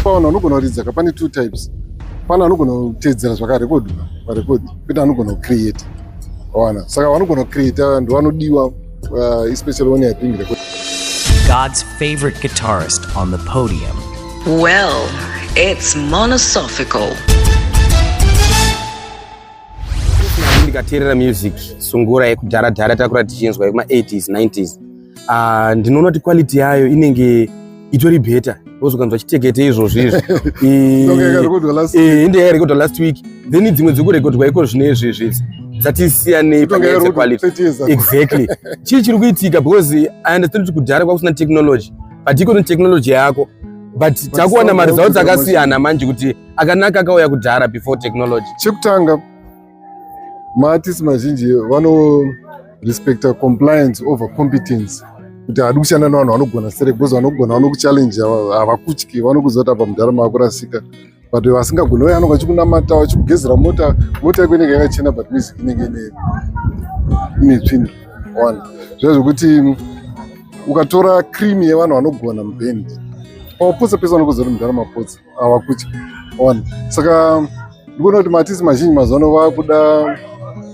pavanhu vanogona kuridza ka pane two types. Pane vanogona kutedzera zvakarekodwa parekodi, kwete vanogona kucreate. Wana saka vanogona kucreate ndo vanodiwa, especially when you are doing record. God's favorite guitarist on the podium. Well, it's monosophical. Ndikateerera music Sungura yekudhara dhara takura tichinzwa yekuma 80s 90s. Ndinoona kuti quality yayo inenge itori better. Wozokanzwa chitekete izvozvo izvi. Inde yarekodwa last week. Then dzimwe dzikurekodwa iko zvinezvi dzatisiyanei panyaya quality. Exactly. Chiri kuitika because I understand kuti kudhara kwakusina technology. But iko technology yako. But takuona maresults akasiyana manje kuti akanaka akauya kudhara before technology. Chekutanga maartists mazhinji vano respecta compliance over competence. Kuti hadi kushanda navanhu vanogona sere because vanogona vanokuchallenge havakutyi vanokuzota pamudhara makurasika. But vasingagona uya anonga achikunamata vachikugezera mota yako inenge yakachena but music inenge ine tsvina. One zvekuti ukatora cream yevanhu vanogona mubhendi pawapotsa pese vanokuzota mudhara mapotsa havakutyi. One saka ndikuona kuti maartists mazhinji mazano vakuda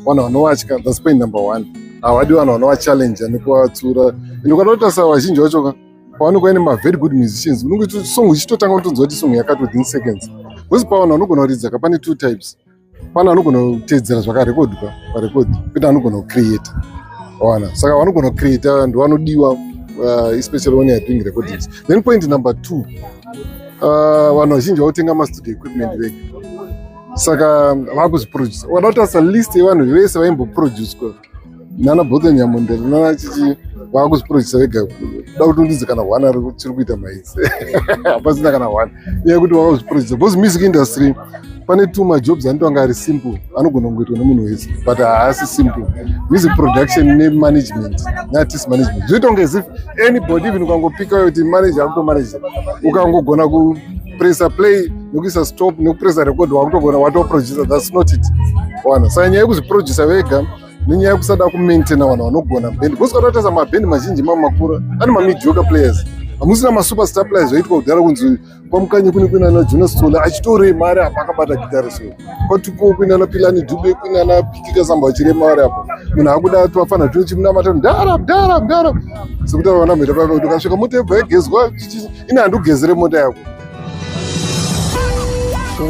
vanhu vanovatya. That's point number one. Havadi vanhu vanovachallenge nekuvatsura. Ukanotarisa vazhinji vacho pavanenge vaine ma-very good musicians unenge song uchitotanga kutonzwa kuti song yakati within seconds. Wesi pavanhu vanogona kuridza ka pane two types. Pane vanogona kutedzera zvakarekodwa parekodi, kwete vanogona kucreate. Wana saka vanogona kucreate ndo vanodiwa, especially when you are doing recordings. Then point number two, vanhu vazhinji vautenga ma-studio equipment vega. Saka vakuzviproduce. Wanotarisa list yevanhu vese vaimboproducwa nana Botho Nyamondela nana chichi vakuzviproduce vega. Da kuti undidze kana one ari chiri kuita maidzi. Hapasina kana one. Iye kuti vakuzviproduce. Because music industry pane two majobs anotanga ari simple anogona kungoitwa nemunhu wese but haasi simple. Music production nemanagement neartist management zvoita kunge as if anybody even ukangopika kuti manager akutomanager ukangogona kupressa play nokuisa stop nekupressa record wakutogona watoproducer. That's not it. Wana saka nyaya yekuzviproducer vega nenyaya yekusada kumaintaina vanhu vanogona band. Because ukatotarisa mabhendi mazhinji mamakura ane mamediocre players. Hamusina masuperstar players vaitwa kudhara kunzi kwamukanyi kune kuinana Jonas Sola achitore mari apa akabata gitara so kwatuko kuinana Pilani Dube kuinana Pikika Samba achire mari apa munhu akuda twafana tochimunamata ndara sekuti vana mheta paka kuti ukasvika mota yebva yagezwa ine handugezere mota yako.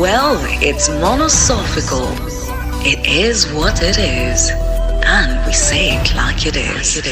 Well, it's monosophical. It is what it is. And we say it like it is.